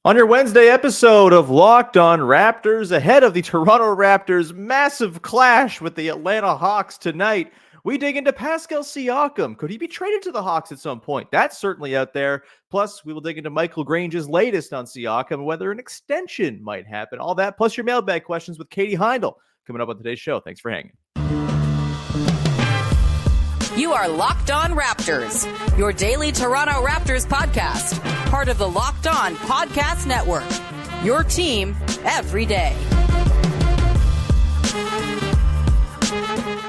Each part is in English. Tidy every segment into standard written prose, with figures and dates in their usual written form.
On your Wednesday episode of Locked On Raptors, ahead of the Toronto Raptors' massive clash with the Atlanta Hawks tonight, we dig into Pascal Siakam. Could he be traded to the Hawks at some point? That's certainly out there. Plus, we will dig into Michael Grange's latest on Siakam and whether an extension might happen. All that, plus your mailbag questions with Katie Heindl coming up on today's show. Thanks for hanging. You are Locked On Raptors, your daily Toronto Raptors podcast, part of the Locked On Podcast Network, your team every day.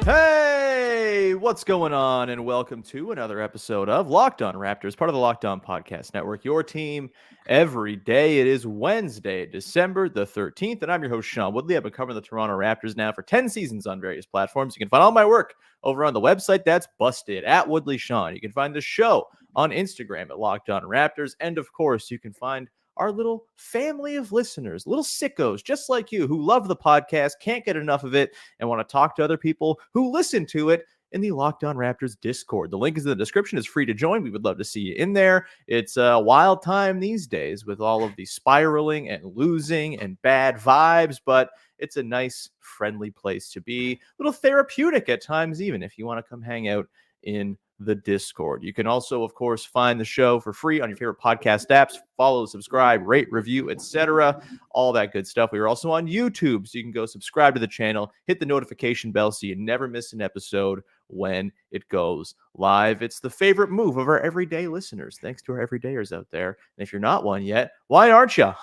Hey, what's going on? And welcome to another episode of Locked On Raptors, part of the Locked On Podcast Network, your team every day. It is Wednesday, December the 13th, and I'm your host, Sean Woodley. I've been covering the Toronto Raptors now for 10 seasons on various platforms. You can find all my work over on the website that's busted at Woodley Sean. You can find the show on Instagram at Locked On Raptors. And of course, you can find our little family of listeners, little sickos just like you who love the podcast, can't get enough of it, and want to talk to other people who listen to it in the Locked On Raptors Discord. The link is in the description. It's free to join. We would love to see you in there. It's a wild time these days with all of the spiraling and losing and bad vibes, but it's a nice, friendly place to be. A little therapeutic at times, even if you want to come hang out in the Discord. You can also, of course, find the show for free on your favorite podcast apps. Follow, subscribe, rate, review, etc. All that good stuff. We are also on YouTube, so you can go subscribe to the channel, hit the notification bell so you never miss an episode when it goes live. It's the favorite move of our everyday listeners. Thanks to our everydayers out there. And if you're not one yet, why aren't you?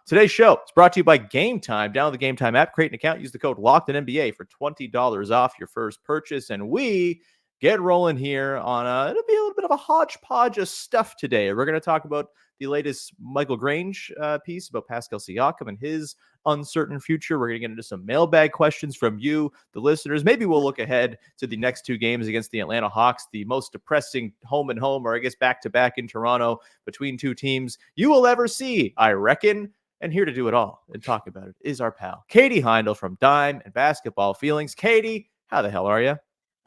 Today's show is brought to you by Game Time. Download the Game Time app, create an account, use the code LOCKEDONNBA for $20 off your first purchase. And we get rolling here on it'll be a little bit of a hodgepodge of stuff today. We're going to talk about the latest Michael Grange piece about Pascal Siakam and his uncertain future. We're going to get into some mailbag questions from you, the listeners. Maybe we'll look ahead to the next two games against the Atlanta Hawks, the most depressing home and home, or I guess back-to-back in Toronto between two teams you will ever see, I reckon. And here to do it all and talk about it is our pal, Katie Heindl from Dime and Basketball Feelings. Katie, how the hell are you?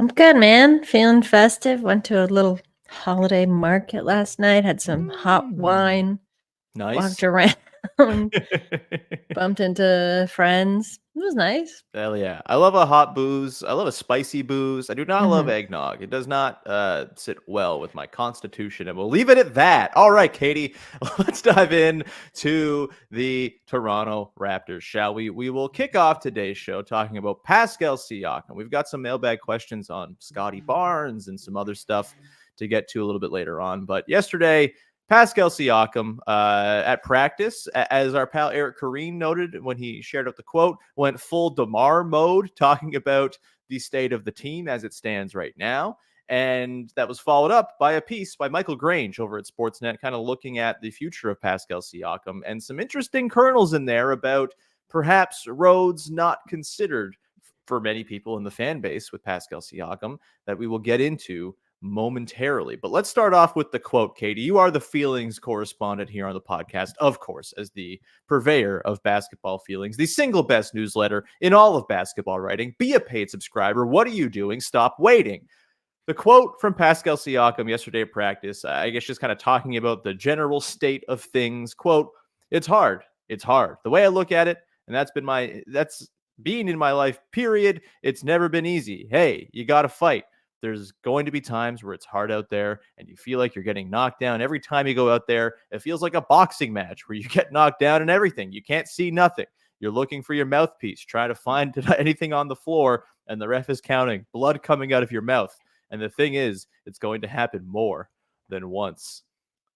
I'm good, man. Feeling festive. Went to a little holiday market last night. Had some hot wine. Nice. Walked around. Bumped into friends. It was nice. Hell yeah. I love a hot booze. I love a spicy booze. I do not love eggnog. It does not sit well with my constitution. And we'll leave it at that. All right, Katie, let's dive in to the Toronto Raptors, shall we? We will kick off today's show talking about Pascal Siakam. We've got some mailbag questions on Scottie Barnes and some other stuff to get to a little bit later on. But yesterday, Pascal Siakam at practice, as our pal Eric Kareen noted when he shared out the quote, went full DeMar mode, talking about the state of the team as it stands right now. And that was followed up by a piece by Michael Grange over at Sportsnet, kind of looking at the future of Pascal Siakam and some interesting kernels in there about perhaps roads not considered for many people in the fan base with Pascal Siakam that we will get into momentarily. But let's start off with the quote, Katie. You are the feelings correspondent here on the podcast, of course, as the purveyor of Basketball Feelings, the single best newsletter in all of basketball writing. Be a paid subscriber. What are you doing? Stop waiting. The quote from Pascal Siakam yesterday at practice, I guess just kind of talking about the general state of things. Quote, it's hard. It's hard. The way I look at it, and that's been in my life, period. It's never been easy. Hey, you got to fight. There's going to be times where it's hard out there and you feel like you're getting knocked down. Every time you go out there, it feels like a boxing match where you get knocked down and everything. You can't see nothing. You're looking for your mouthpiece, trying to find anything on the floor, and the ref is counting, blood coming out of your mouth. And the thing is, it's going to happen more than once.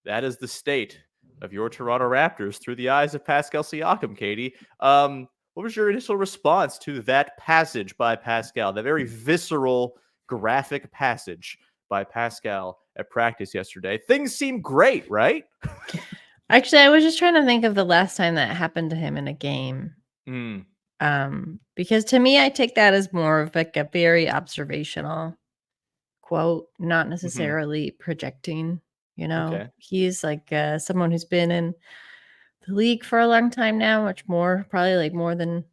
That is the state of your Toronto Raptors through the eyes of Pascal Siakam, Katie. What was your initial response to that passage by Pascal, that very visceral, graphic passage by Pascal at practice yesterday? Things seem great, right? Actually, I was just trying to think of the last time that happened to him in a game. Because to me, I take that as more of like a very observational quote, not necessarily projecting, you know. Okay. He's like someone who's been in the league for a long time now, much more, probably like more than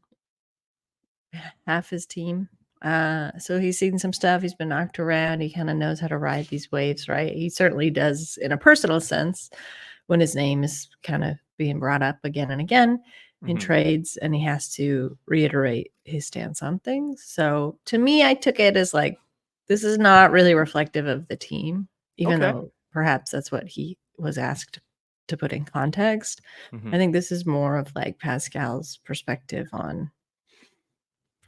half his team. So he's seen some stuff. He's been knocked around. He kind of knows how to ride these waves, right? He certainly does in a personal sense when his name is kind of being brought up again and again in trades, and he has to reiterate his stance on things. So to me, I took it as like, this is not really reflective of the team, even though perhaps that's what he was asked to put in context. I think this is more of like Pascal's perspective on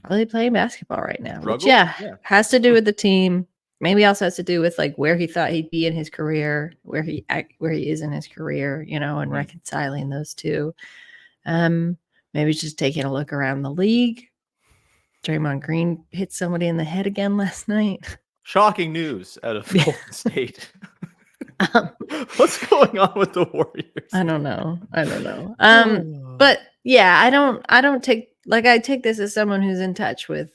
probably playing basketball right now, which has to do with the team. Maybe also has to do with like where he thought he'd be in his career, where he is in his career, you know, and reconciling those two. Maybe just taking a look around the league. Draymond Green hit somebody in the head again last night. Shocking news out of Golden State. What's going on with the Warriors? I don't know. But yeah, I don't take, like, I take this as someone who's in touch with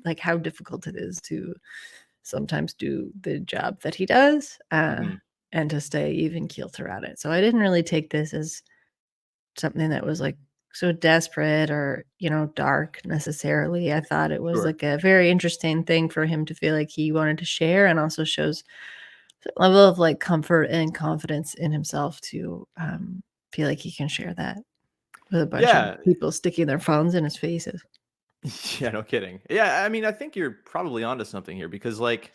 like how difficult it is to sometimes do the job that he does, and to stay even keel throughout it. So I didn't really take this as something that was like so desperate or, you know, dark necessarily. I thought it was like a very interesting thing for him to feel like he wanted to share, and also shows a level of like comfort and confidence in himself to feel like he can share that with a bunch of people sticking their phones in his faces. Yeah, no kidding. Yeah, I mean, I think you're probably onto something here, because like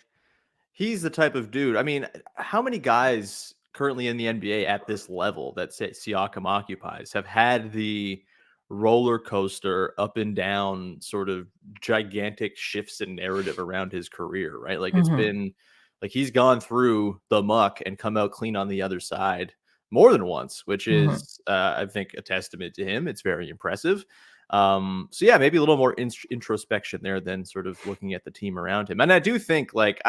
he's the type of dude. I mean, how many guys currently in the NBA at this level that Siakam occupies have had the roller coaster up and down sort of gigantic shifts in narrative around his career, right? Like it's been like he's gone through the muck and come out clean on the other side more than once, which is I think a testament to him. It's very impressive. So yeah, maybe a little more introspection there than sort of looking at the team around him. And I do think like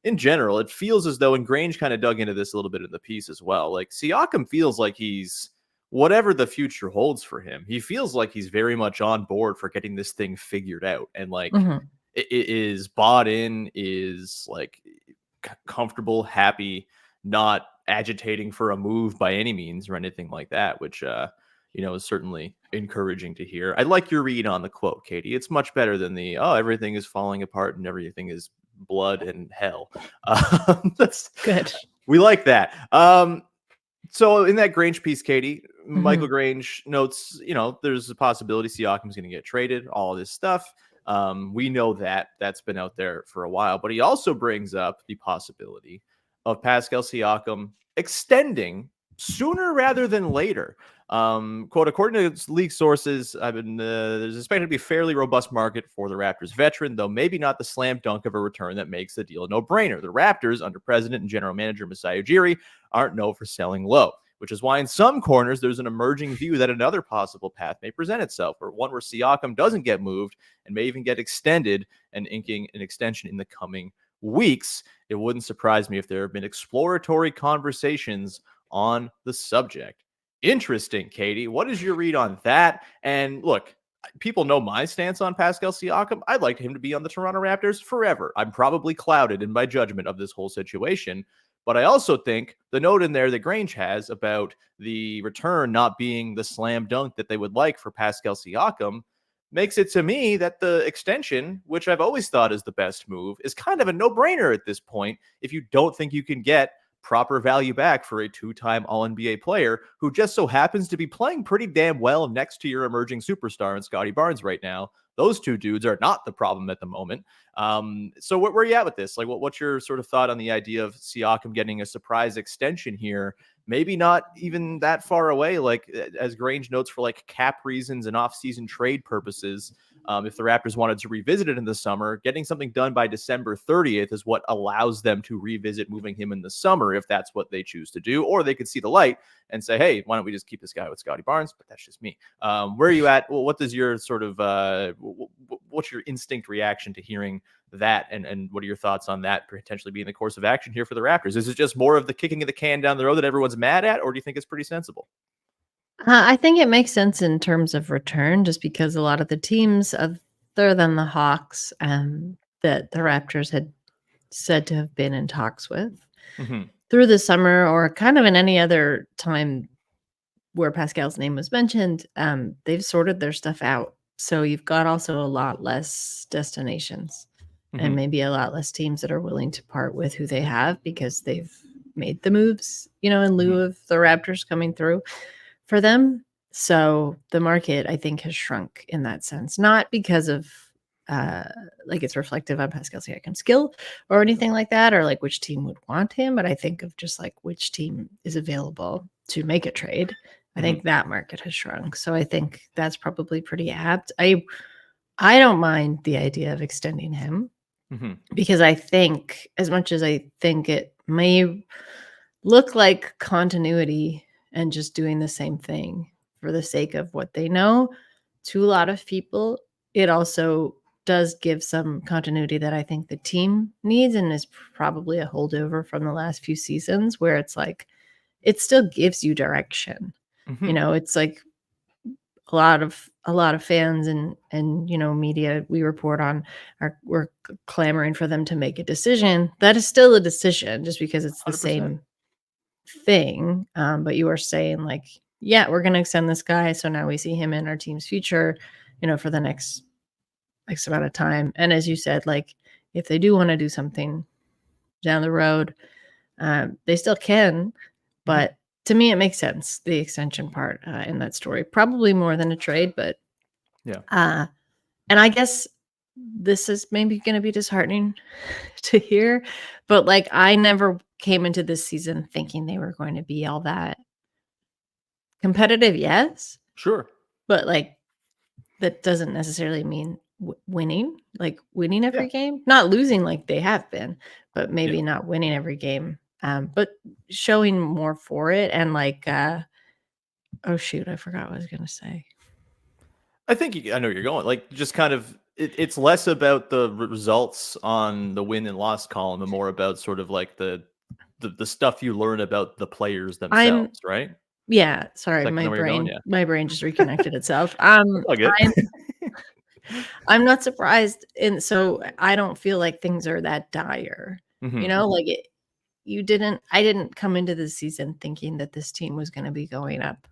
in general, it feels as though, and Grange kind of dug into this a little bit in the piece as well, like Siakam feels like he's, whatever the future holds for him, he feels like he's very much on board for getting this thing figured out, and like it is bought in, is like comfortable, happy, not agitating for a move by any means or anything like that, which you know, is certainly encouraging to hear. I like your read on the quote, Katie. It's much better than the, oh, everything is falling apart and everything is blood and hell. That's good. We like that. So in that Grange piece, Katie, Michael Grange notes, you know, there's a possibility Siakam's going to get traded, all this stuff. We know that that's been out there for a while, but he also brings up the possibility of Pascal Siakam extending sooner rather than later. Quote, according to league sources, there's expected to be a fairly robust market for the Raptors veteran, though maybe not the slam dunk of a return that makes the deal a no-brainer. The Raptors, under president and general manager Masai Ujiri, aren't known for selling low, which is why in some corners there's an emerging view that another possible path may present itself, or one where Siakam doesn't get moved and may even get extended, and inking an extension in the coming weeks. It wouldn't surprise me if there have been exploratory conversations on the subject. Interesting, Katie. What is your read on that? And look, people know my stance on Pascal Siakam. I'd like him to be on the Toronto Raptors forever. I'm probably clouded in my judgment of this whole situation. But I also think the note in there that Grange has about the return not being the slam dunk that they would like for Pascal Siakam makes it to me that the extension, which I've always thought is the best move, is kind of a no-brainer at this point if you don't think you can get proper value back for a two-time All-NBA player who just so happens to be playing pretty damn well next to your emerging superstar in Scotty Barnes right now. Those two dudes are not the problem at the moment. So where are you at with this? Like, what's your sort of thought on the idea of Siakam getting a surprise extension here? Maybe not even that far away, like as Grange notes, for like cap reasons and off-season trade purposes. If the Raptors wanted to revisit it in the summer, getting something done by December 30th is what allows them to revisit moving him in the summer, if that's what they choose to do. Or they could see the light and say, hey, why don't we just keep this guy with Scotty Barnes? But that's just me. Where are you at? Well, what does your sort of, what's your instinct reaction to hearing that? And what are your thoughts on that potentially being the course of action here for the Raptors? Is it just more of the kicking of the can down the road that everyone's mad at? Or do you think it's pretty sensible? I think it makes sense in terms of return, just because a lot of the teams other than the Hawks that the Raptors had said to have been in talks with through the summer, or kind of in any other time where Pascal's name was mentioned, they've sorted their stuff out. So you've got also a lot less destinations and maybe a lot less teams that are willing to part with who they have, because they've made the moves, in lieu of the Raptors coming through for them. So the market, I think, has shrunk in that sense, not because of like it's reflective on Pascal Siakam's skill or anything like that, or like which team would want him, but I think of just like which team is available to make a trade. I think that market has shrunk. So I think that's probably pretty apt. I don't mind the idea of extending him because I think, as much as I think it may look like continuity and just doing the same thing for the sake of what they know, to a lot of people, it also does give some continuity that I think the team needs, and is probably a holdover from the last few seasons, where it's like it still gives you direction. It's like a lot of fans and media we report on we're clamoring for them to make a decision. That is still a decision, just because it's the 100%. same thing. But you are saying like, yeah, we're going to extend this guy, so now we see him in our team's future, for the next X amount of time. And as you said, like if they do want to do something down the road, they still can. But to me, it makes sense, the extension part in that story, probably more than a trade. But and I guess this is maybe going to be disheartening to hear, but like I never came into this season thinking they were going to be all that competitive. Yes, sure, but like that doesn't necessarily mean winning every game, not losing like they have been, but maybe not winning every game, but showing more for it. And like oh shoot, I forgot what I was gonna say. I think I know where you're going. Like, just kind of, it's less about the results on the win and loss column and more about sort of like the stuff you learn about the players themselves, right? Yeah, sorry, my brain just reconnected itself. I'm not surprised, and so I don't feel like things are that dire. Like I didn't come into the season thinking that this team was going to be going up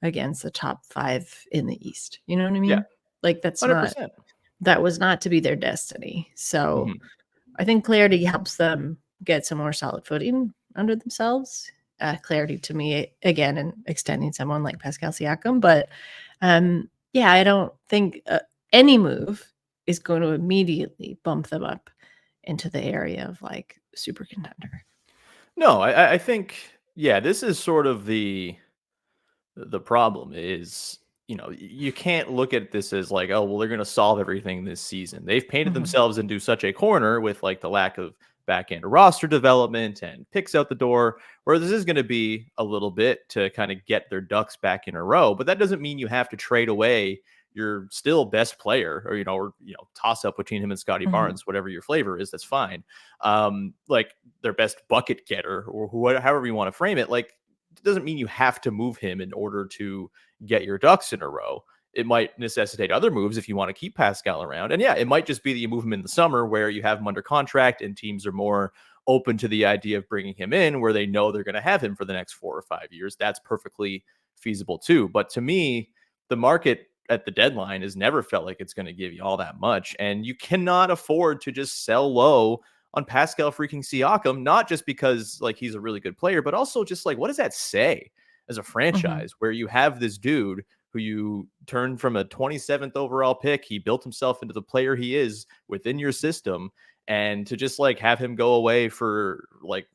against the top 5 in the East. You know what I mean? Yeah. Like that was not to be their destiny. So I think clarity helps them get some more solid footing under themselves. Clarity to me, again, and extending someone like Pascal Siakam. But I don't think any move is going to immediately bump them up into the area of like super contender. No, I think, this is sort of the problem is, you can't look at this as like, oh, well, they're going to solve everything this season. They've painted themselves into such a corner with like the lack of back end roster development and picks out the door, where this is going to be a little bit to kind of get their ducks back in a row. But that doesn't mean you have to trade away your still best player, or toss up between him and Scotty Barnes, whatever your flavor is, that's fine. Like their best bucket getter, or however you want to frame it. Like, it doesn't mean you have to move him in order to get your ducks in a row. It might necessitate other moves if you want to keep Pascal around. And it might just be that you move him in the summer where you have him under contract and teams are more open to the idea of bringing him in, where they know they're going to have him for the next 4 or 5 years. That's perfectly feasible too. But to me, the market at the deadline has never felt like it's going to give you all that much. And you cannot afford to just sell low on Pascal freaking Siakam, not just because like he's a really good player, but also just like, what does that say as a franchise where you have this dude who you turned from a 27th overall pick, he built himself into the player he is within your system, and to just like have him go away for like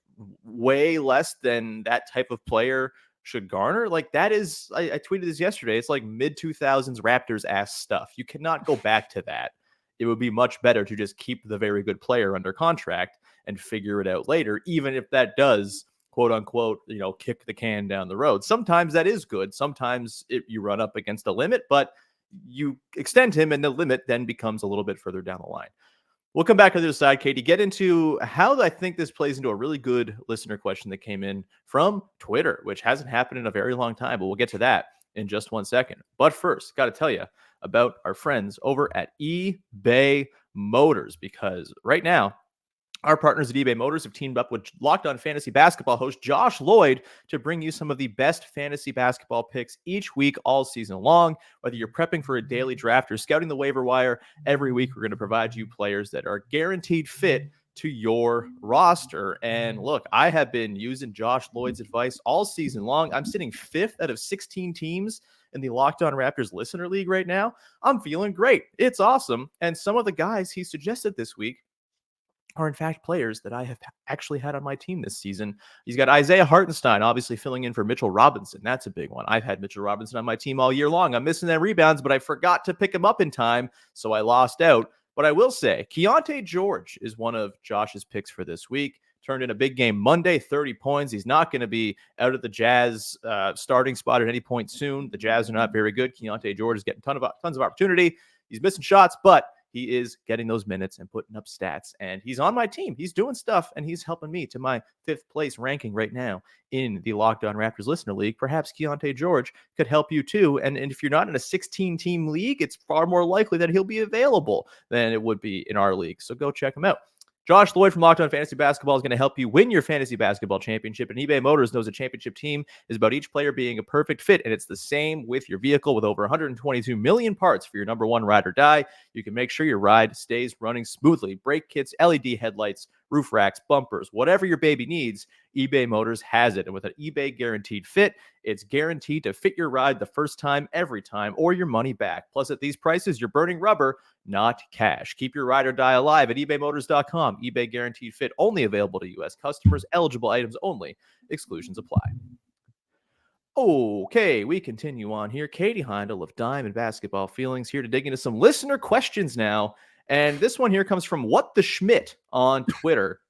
way less than that type of player should garner. Like that is, I tweeted this yesterday, it's like mid 2000s Raptors ass stuff. You cannot go back to that. It would be much better to just keep the very good player under contract and figure it out later, even if that does, quote unquote, kick the can down the road. Sometimes that is good. Sometimes you run up against a limit, but you extend him and the limit then becomes a little bit further down the line. We'll come back to the other side, Katie, get into how I think this plays into a really good listener question that came in from Twitter, which hasn't happened in a very long time, but we'll get to that in just 1 second. But first, got to tell you about our friends over at eBay Motors, because right now, our partners at eBay Motors have teamed up with Locked On Fantasy Basketball host Josh Lloyd to bring you some of the best fantasy basketball picks each week, all season long. Whether you're prepping for a daily draft or scouting the waiver wire, every week we're going to provide you players that are guaranteed fit to your roster. And look, I have been using Josh Lloyd's advice all season long. I'm sitting 5th out of 16 teams in the Locked On Raptors Listener League right now. I'm feeling great. It's awesome. And some of the guys he suggested this week are in fact players that I have actually had on my team this season. He's got Isaiah Hartenstein, obviously filling in for Mitchell Robinson. That's a big one. I've had Mitchell Robinson on my team all year long. I'm missing that rebounds, but I forgot to pick him up in time, so I lost out. But I will say, Keontae George is one of Josh's picks for this week. Turned in a big game Monday, 30 points. He's not going to be out of the Jazz starting spot at any point soon. The Jazz are not very good. Keontae George is getting tons of opportunity. He's missing shots, but he is getting those minutes and putting up stats, and he's on my team. He's doing stuff, and he's helping me to my 5th place ranking right now in the Locked On Raptors Listener League. Perhaps Keontae George could help you too. And if you're not in a 16-team league, it's far more likely that he'll be available than it would be in our league. So go check him out. Josh Lloyd from Locked On Fantasy Basketball is going to help you win your fantasy basketball championship. And eBay Motors knows a championship team is about each player being a perfect fit. And it's the same with your vehicle. With over 122 million parts for your number one ride or die, you can make sure your ride stays running smoothly. Brake kits, LED headlights, roof racks, bumpers, whatever your baby needs, eBay Motors has it. And with an eBay Guaranteed Fit, it's guaranteed to fit your ride the first time, every time, or your money back. Plus, at these prices, you're burning rubber, not cash. Keep your ride or die alive at ebaymotors.com. eBay Guaranteed Fit only available to U.S. customers. Eligible items only. Exclusions apply. Okay, we continue on here. Katie Heindl of Diamond Basketball Feelings here to dig into some listener questions now. And this one here comes from What the Schmidt on Twitter,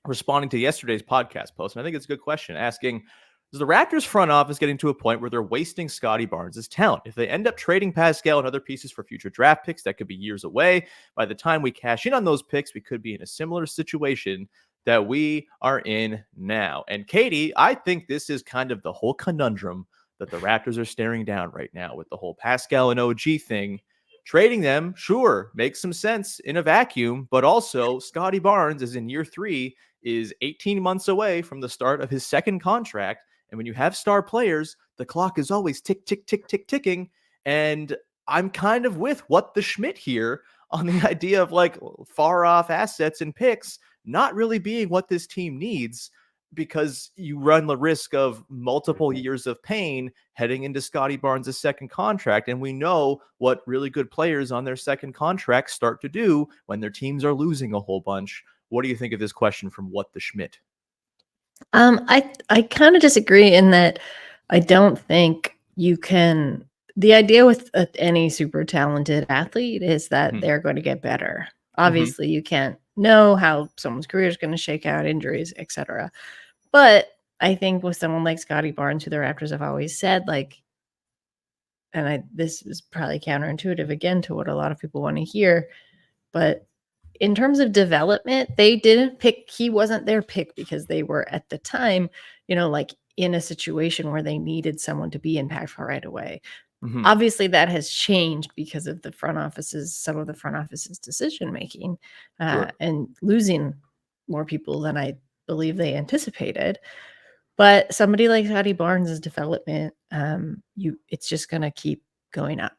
responding to yesterday's podcast post. And I think it's a good question, asking, is the Raptors front office getting to a point where they're wasting Scottie Barnes' talent? If they end up trading Pascal and other pieces for future draft picks, that could be years away. By the time we cash in on those picks, we could be in a similar situation that we are in now. And Katie, I think this is kind of the whole conundrum that the Raptors are staring down right now with the whole Pascal and OG thing. Trading them, sure, makes some sense in a vacuum, but also Scotty Barnes is in year 3, is 18 months away from the start of his second contract. And when you have star players, the clock is always tick, tick, tick, tick, ticking. And I'm kind of with What the Schmidt here on the idea of like far off assets and picks not really being what this team needs, because you run the risk of multiple years of pain heading into Scotty Barnes' second contract. And we know what really good players on their second contract start to do when their teams are losing a whole bunch. What do you think of this question from What the Schmidt? I kind of disagree in that I don't think you can. The idea with any super talented athlete is that they're going to get better. Obviously, you can't know how someone's career is going to shake out, injuries, etc. But I think with someone like Scotty Barnes, who the Raptors have always said, like, and this is probably counterintuitive again to what a lot of people want to hear, but in terms of development, they didn't pick, he wasn't their pick because they were at the time, like in a situation where they needed someone to be impactful right away. Obviously, that has changed because of some of the front office's decision making, and losing more people than I believe they anticipated. But somebody like Scotty Barnes' development, it's just going to keep going up,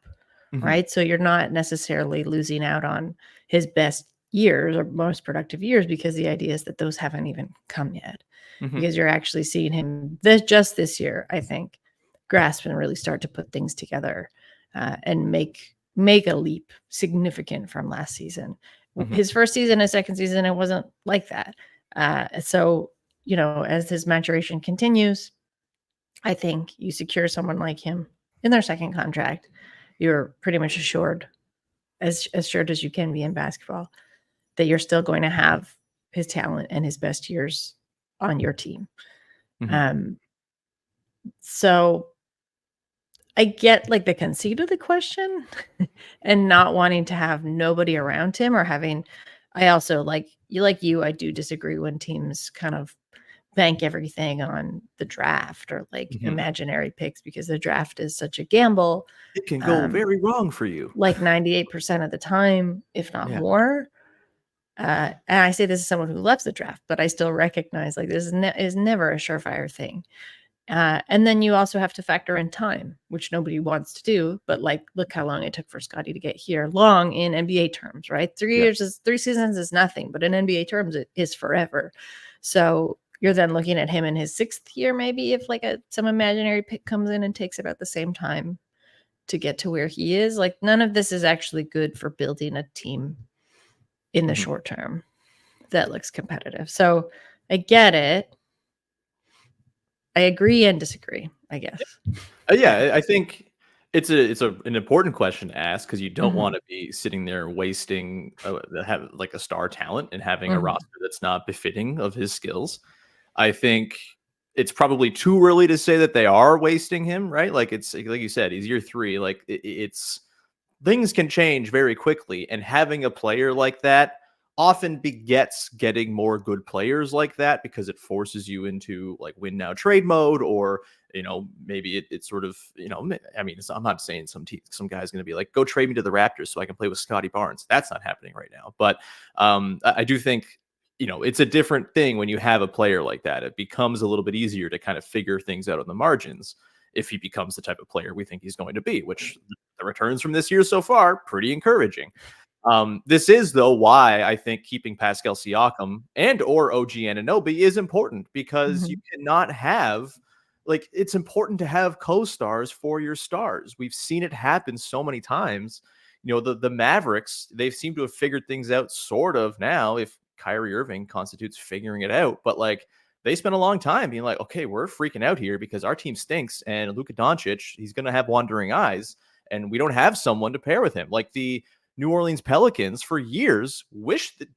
right? So you're not necessarily losing out on his best years or most productive years, because the idea is that those haven't even come yet, because you're actually seeing him just this year, I think, grasp and really start to put things together and make a leap significant from last season. His first season and second season, it wasn't like that. So, as his maturation continues, I think you secure someone like him in their second contract, you're pretty much assured, as assured as you can be in basketball, that you're still going to have his talent and his best years on your team. So I get like the conceit of the question and not wanting to have nobody around him, or I also I do disagree when teams kind of bank everything on the draft or imaginary picks, because the draft is such a gamble. It can go very wrong for you. 98% of the time, if not more. And I say this as someone who loves the draft, but I still recognize this is never a surefire thing. And then you also have to factor in time, which nobody wants to do. But like, look how long it took for Scotty to get here. Long in NBA terms, right? 3 seasons is nothing, but in NBA terms, it is forever. So you're then looking at him in his 6th year, maybe if like some imaginary pick comes in and takes about the same time to get to where he is. Like, none of this is actually good for building a team in the short term that looks competitive. So I get it. I agree and disagree, I guess. I think it's an important question to ask, because you don't want to be sitting there wasting have like a star talent and having a roster that's not befitting of his skills. I think it's probably too early to say that they are wasting him, right? Like, it's like you said, he's year 3. Like, it's things can change very quickly, and having a player like that often begets getting more good players like that, because it forces you into like win now trade mode, or maybe it's sort of, I mean, I'm not saying some guy's going to be like, go trade me to the Raptors so I can play with Scotty Barnes. That's not happening right now. But I do think it's a different thing when you have a player like that. It becomes a little bit easier to kind of figure things out on the margins if he becomes the type of player we think he's going to be, which the returns from this year so far, pretty encouraging. This is, though, why I think keeping Pascal Siakam and or OG Anunoby is important, because you cannot have, like, it's important to have co-stars for your stars. We've seen it happen so many times. The Mavericks, they seem to have figured things out sort of now, if Kyrie Irving constitutes figuring it out. But like, they spent a long time being like, okay, we're freaking out here because our team stinks, and Luka Doncic, he's going to have wandering eyes, and we don't have someone to pair with him. Like, the New Orleans Pelicans for years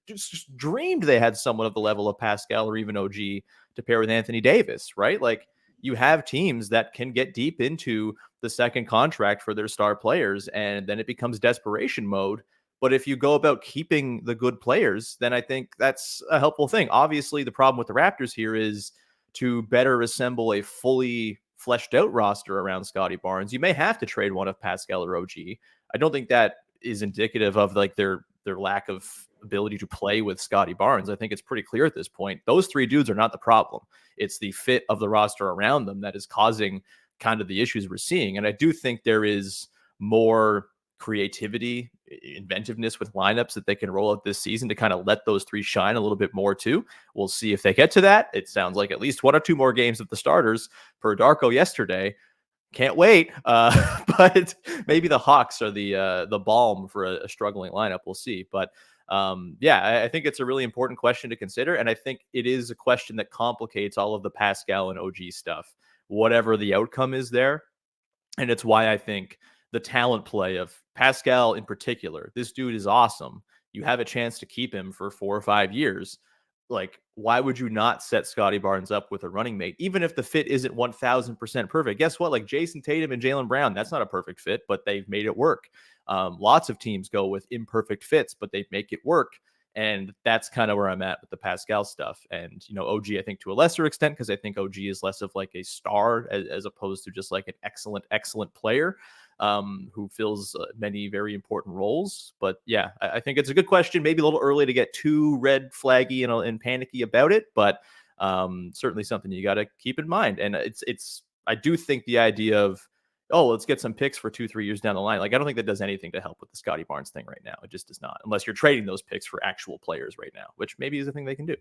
just dreamed they had someone of the level of Pascal or even OG to pair with Anthony Davis, right? Like, you have teams that can get deep into the second contract for their star players, and then it becomes desperation mode. But if you go about keeping the good players, then I think that's a helpful thing. Obviously, the problem with the Raptors here is to better assemble a fully fleshed out roster around Scotty Barnes, you may have to trade one of Pascal or OG. I don't think that is indicative of like their lack of ability to play with Scotty Barnes. I think it's pretty clear at this point. Those 3 dudes are not the problem. It's the fit of the roster around them that is causing kind of the issues we're seeing. And I do think there is more creativity, inventiveness with lineups that they can roll out this season to kind of let those 3 shine a little bit more too. We'll see if they get to that. It sounds like at least 1 or 2 more games of the starters per Darko yesterday. Can't wait. But maybe the Hawks are the balm for a struggling lineup. We'll see. But I think it's a really important question to consider. And I think it is a question that complicates all of the Pascal and OG stuff, whatever the outcome is there. And it's why I think the talent play of Pascal in particular, this dude is awesome. You have a chance to keep him for 4 or 5 years. Like, why would you not set Scotty Barnes up with a running mate, even if the fit isn't 1000% perfect? Guess what? Like, Jason Tatum and Jaylen Brown, that's not a perfect fit, but they've made it work. Lots of teams go with imperfect fits, but they make it work. And that's kind of where I'm at with the Pascal stuff. And, OG, I think to a lesser extent, because I think OG is less of like a star as opposed to just like an excellent player who fills many very important roles. But yeah, I think it's a good question. Maybe a little early to get too red flaggy and panicky about it, but certainly something you got to keep in mind. And I do think the idea of, let's get some picks for 2-3 years down the line, like, I don't think that does anything to help with the Scotty Barnes thing right now. It just does not, unless you're trading those picks for actual players right now, which maybe is a thing they can do.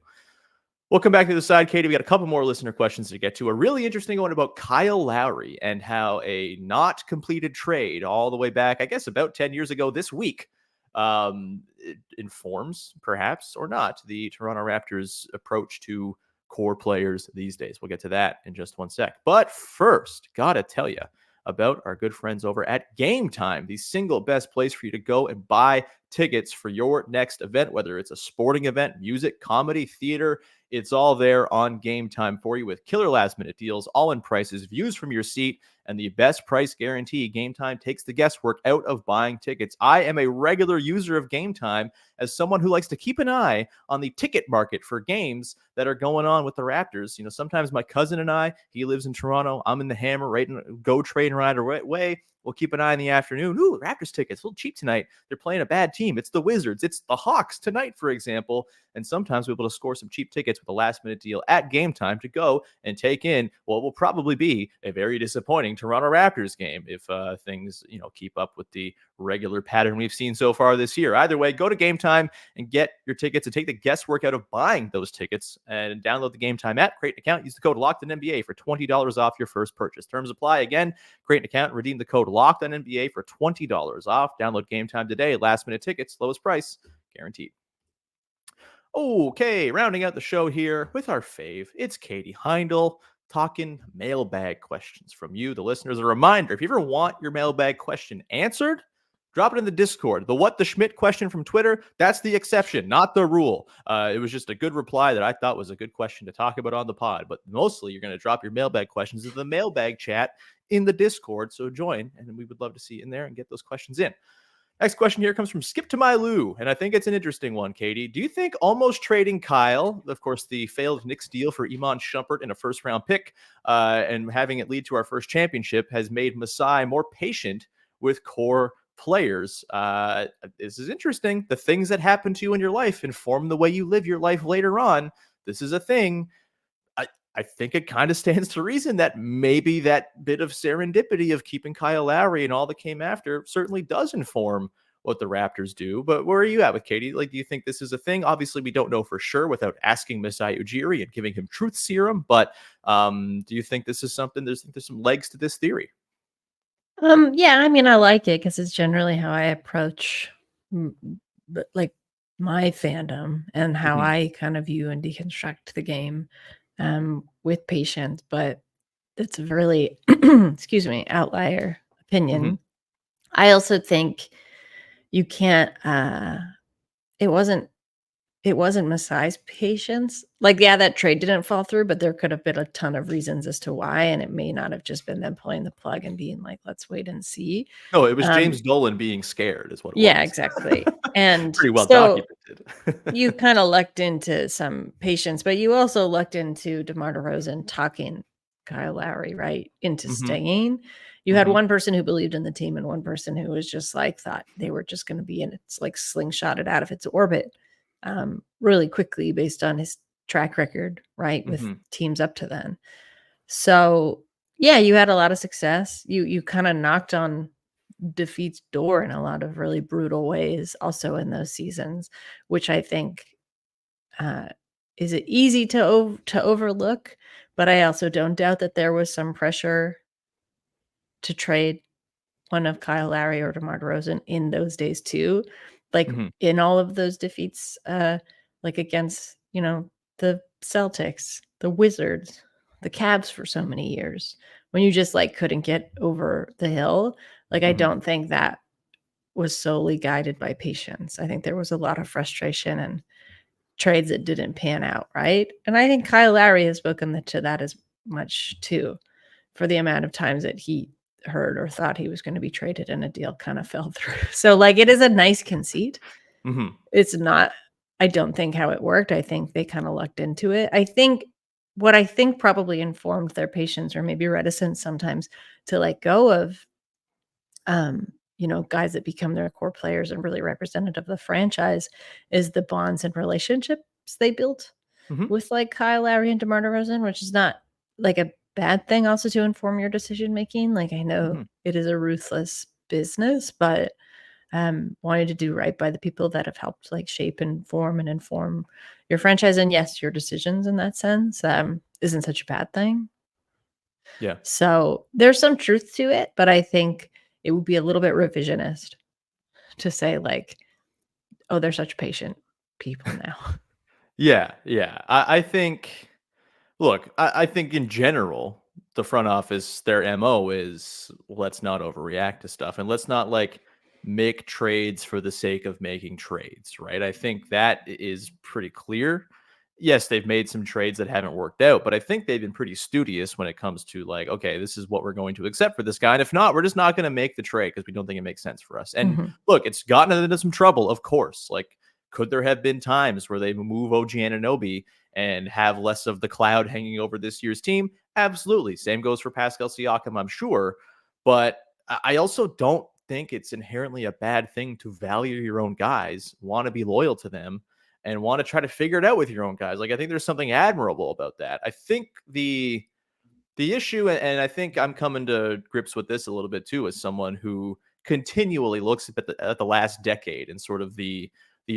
We'll come back to the side, Katie. We got a couple more listener questions to get to. A really interesting one about Kyle Lowry and how a not completed trade all the way back, I guess, about 10 years ago this week, it informs, perhaps or not, the Toronto Raptors' approach to core players these days. We'll get to that in just 1 sec. But first, gotta tell you about our good friends over at Game Time, the single best place for you to go and buy tickets for your next event, whether it's a sporting event, music, comedy, theater. It's all there on Game Time for you with killer last minute deals, all in prices, views from your seat, and the best price guarantee. Game Time takes the guesswork out of buying tickets. I am a regular user of Game Time as someone who likes to keep an eye on the ticket market for games that are going on with the Raptors. Sometimes my cousin and I, he lives in Toronto, I'm in the Hammer, right in Go Train Rider way. We'll keep an eye in the afternoon. Ooh, Raptors tickets, a little cheap tonight. They're playing a bad team. It's the Wizards. It's the Hawks tonight, for example. And sometimes we're able to score some cheap tickets with a last-minute deal at Game Time to go and take in what will probably be a very disappointing Toronto Raptors game if things, keep up with the regular pattern we've seen so far this year. Either way, go to Game Time and get your tickets and take the guesswork out of buying those tickets and download the Game Time app, create an account, use the code LOCKEDONNBA for $20 off your first purchase. Terms apply. Again, create an account, redeem the code LOCKEDONNBA for $20 off. Download Game Time today. Last minute tickets, lowest price guaranteed. Okay, rounding out the show here with our fave, it's Katie Heindl talking mailbag questions from you, the listeners. A reminder, if you ever want your mailbag question answered, drop it in the Discord. The What the Schmidt question from Twitter, that's the exception, not the rule. It was just a good reply that I thought was a good question to talk about on the pod. But mostly you're going to drop your mailbag questions in the mailbag chat in the Discord. So join, and we would love to see you in there and get those questions in. Next question here comes from Skip to My Lou, and I think it's an interesting one, Katie. Do you think almost trading Kyle, of course, the failed Knicks deal for Iman Shumpert and a first-round pick, and having it lead to our first championship has made Masai more patient with core players? This is interesting. The things that happen to you in your life inform the way you live your life later on. This is a thing. I think it kind of stands to reason that maybe that bit of serendipity of keeping Kyle Lowry and all that came after certainly does inform what the Raptors do. But where are you at with Katie? Do you think this is a thing? Obviously, we don't know for sure without asking Masai Ujiri and giving him truth serum. But do you think this is something? There's some legs to this theory. Yeah, I like it because it's generally how I approach my fandom and how I kind of view and deconstruct the game with patience, but it's a really outlier opinion. I also think you can't it wasn't Masai's patience. That trade didn't fall through, but there could have been a ton of reasons as to why, and it may not have just been them pulling the plug and being like, let's wait and see. No, it was James Dolan being scared is what it was. Yeah, exactly. And pretty well documented. You kind of lucked into some patience, but you also lucked into DeMar DeRozan talking Kyle Lowry right into staying. You had one person who believed in the team and one person who was just thought they were just going to be in its slingshotted out of its orbit really quickly based on his track record, right, with teams up to then. So yeah, you had a lot of success. You kind of knocked on defeat's door in a lot of really brutal ways also in those seasons, which I think is it easy to overlook, but I also don't doubt that there was some pressure to trade one of Kyle Lowry or DeMar DeRozan in those days too, in all of those defeats against the Celtics, the Wizards, the Cavs for so many years, when you just couldn't get over the hill. I don't think that was solely guided by patience. I think there was a lot of frustration and trades that didn't pan out, right? And I think Kyle Lowry has spoken to that as much too, for the amount of times that he heard or thought he was going to be traded and a deal kind of fell through. So it is a nice conceit. It's not, I don't think, how it worked. I think they kind of lucked into it. I think probably informed their patience or maybe reticence sometimes to let go of guys that become their core players and really representative of the franchise is the bonds and relationships they built with Kyle Lowry and DeMar DeRozan, which is not a bad thing also to inform your decision making. I know it is a ruthless business, but wanting to do right by the people that have helped shape and form and inform your franchise, and yes, your decisions in that sense isn't such a bad thing. Yeah. So there's some truth to it, but I think it would be a little bit revisionist to say oh, they're such patient people now. Yeah. I think, look, I think in general, the front office, their MO is let's not overreact to stuff and let's not make trades for the sake of making trades, right? I think that is pretty clear. yes, they've made some trades that haven't worked out, but I think they've been pretty studious when it comes to like, okay, this is what we're going to accept for this guy. And if not, we're just not going to make the trade because we don't think it makes sense for us. And Mhm. look, it's gotten into some trouble, of course. Like, could there have been times where they move OG Anunoby and have less of the cloud hanging over this year's team? Absolutely. Same goes for Pascal Siakam, I'm sure. But I also don't think it's inherently a bad thing to value your own guys, want to be loyal to them, and want to try to figure it out with your own guys. Like, I think there's something admirable about that. I think the issue, and I think I'm coming to grips with this a little bit too, as someone who continually looks at the last decade and sort of the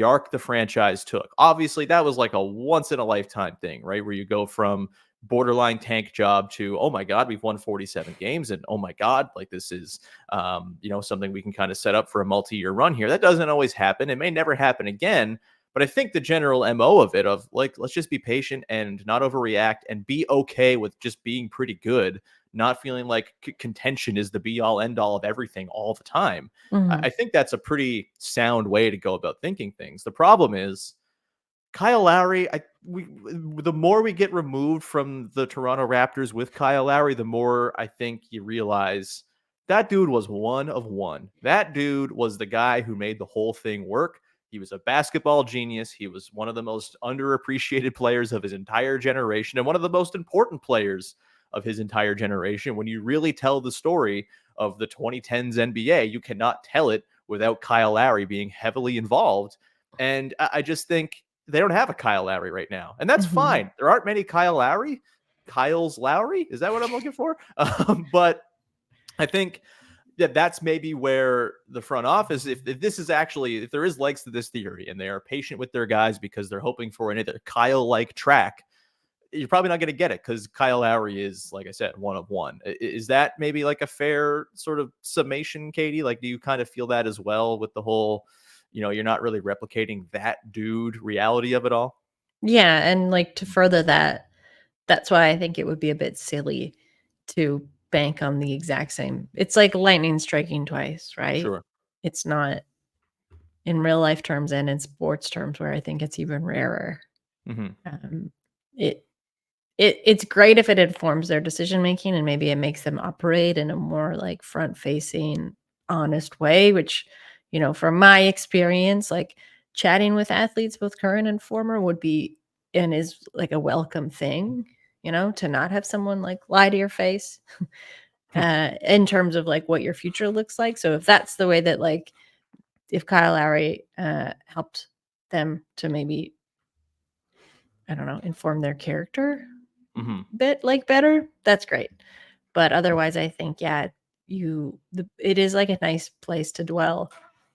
arc the franchise took. Obviously, that was like a once in a lifetime thing, right? Where you go from borderline tank job to, oh my God, we've won 47 games, and oh my God, like this is something we can kind of set up for a multi-year run here. That doesn't always happen. It may never happen again. But I think the general MO of it, of like, let's just be patient and not overreact and be okay with just being pretty good, not feeling like contention is the be all end all of everything all the time. I Mhm. think that's a pretty sound way to go about thinking things. The problem is Kyle Lowry. The more we get removed from the Toronto Raptors with Kyle Lowry, the more I think you realize that dude was one of one. That dude was the guy who made the whole thing work. He was a basketball genius. He was one of the most underappreciated players of his entire generation and one of the most important players of his entire generation. When you really tell the story of the 2010s NBA, you cannot tell it without Kyle Lowry being heavily involved. And I just think they don't have a Kyle Lowry right now. And that's Mhm. fine. There aren't many Kyle Lowry. Kyle's Lowry. Is that what I'm looking for? But I think that's maybe where the front office, if this is actually, if there is legs to this theory and they are patient with their guys because they're hoping for another Kyle-like track, you're probably not going to get it because Kyle Lowry is, like I said, one of one. Is that maybe like a fair sort of summation, Katie? Like, do you kind of feel that as well with the whole, you're not really replicating that dude reality of it all? Yeah, and, like, to further that, that's why I think it would be a bit silly to bank on the exact same. It's like lightning striking twice, right? Sure. It's not in real life terms and in sports terms where I think it's even rarer. Hmm. Um, it it's great if it informs their decision making and maybe it makes them operate in a more, like, front-facing, honest way, which, from my experience, like, chatting with athletes, both current and former, would be and is, like, a welcome thing, to not have someone, like, lie to your face, in terms of, like, what your future looks like. So if that's the way that, like, if Kyle Lowry, helped them to maybe, I don't know, inform their character Hmm. bit, like, better, that's great. But otherwise, I think, yeah, it is, like, a nice place to dwell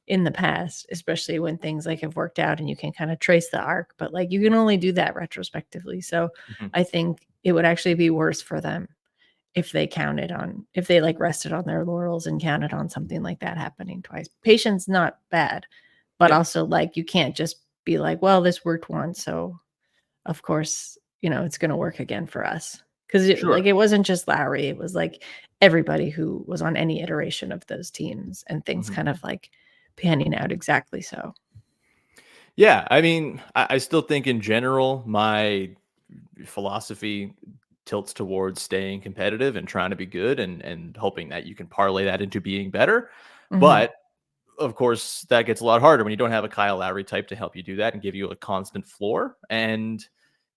in the past, especially when things, like, have worked out and you can kinda trace the arc, but, like, you can only do that retrospectively. So Hmm. I think it would actually be worse for them if they, like, rested on their laurels and counted on something like that happening twice. Patience, not bad, but Yeah. also, like, you can't just be like, "Well, this worked once, so of course, it's gonna work again for us." 'Cause Sure. it wasn't just Lowry, it was, like, everybody who was on any iteration of those teams and things Hmm. kind of, like, panning out exactly so. Yeah. I mean, I still think in general, my philosophy tilts towards staying competitive and trying to be good and hoping that you can parlay that into being better. Mhm. But of course, that gets a lot harder when you don't have a Kyle Lowry type to help you do that and give you a constant floor. And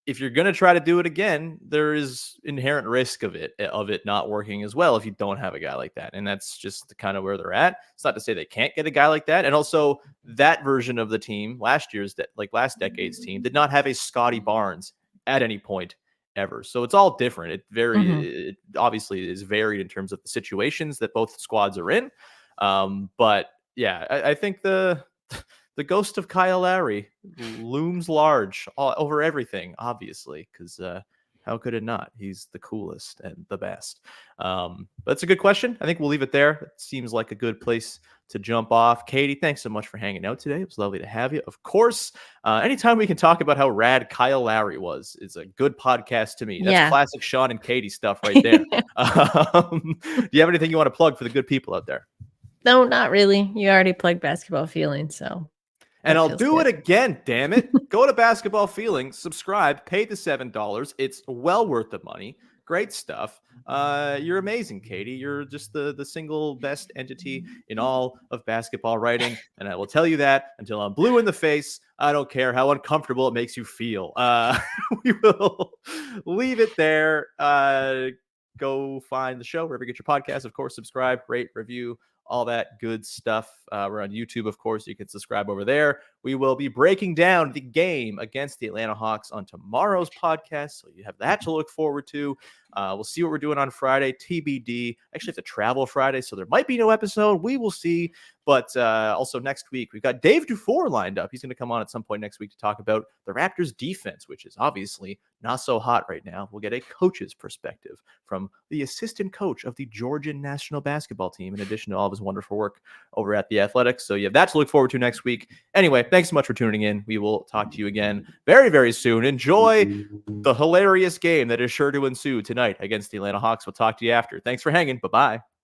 if you're going to try to do it again, there is inherent risk of it not working as well if you don't have a guy like that. And that's just kind of where they're at. It's not to say they can't get a guy like that. And also that version of the team, last decade's team, did not have a Scotty Barnes at any point ever. So it's all different. Mhm. It obviously is varied in terms of the situations that both squads are in. But yeah, I think the ghost of Kyle Lowry looms large over everything, obviously, because how could it not? He's the coolest and the best. That's a good question. I think we'll leave it there. It seems like a good place to jump off. Katie, thanks so much for hanging out today. It was lovely to have you. Of course, anytime we can talk about how rad Kyle Lowry was, it's a good podcast to me. That's Yeah. classic Sean and Katie stuff right there. Do you have anything you want to plug for the good people out there? No, not really. You already plugged basketball feelings, so And That I'll feels do good. it again, damn it. Go to Basketball Feelings, subscribe, pay the $7. It's well worth the money. Great stuff. You're amazing, Katie. You're just the single best entity in all of basketball writing. And I will tell you that until I'm blue in the face. I don't care how uncomfortable it makes you feel. We will leave it there. Go find the show wherever you get your podcast. Of course, subscribe, rate, review, all that good stuff. We're on YouTube, of course. You can subscribe over there. We will be breaking down the game against the Atlanta Hawks on tomorrow's podcast, so you have that to look forward to. We'll see what we're doing on Friday, TBD. I actually have to travel Friday, so there might be no episode. We will see. But also next week, we've got Dave Dufour lined up. He's going to come on at some point next week to talk about the Raptors defense, which is obviously not so hot right now. We'll get a coach's perspective from the assistant coach of the Georgian national basketball team, in addition to all of his wonderful work over at the Athletics. So you have that to look forward to next week. Anyway, thanks so much for tuning in. We will talk to you again very, very soon. Enjoy the hilarious game that is sure to ensue tonight against the Atlanta Hawks. We'll talk to you after. Thanks for hanging. Bye-bye.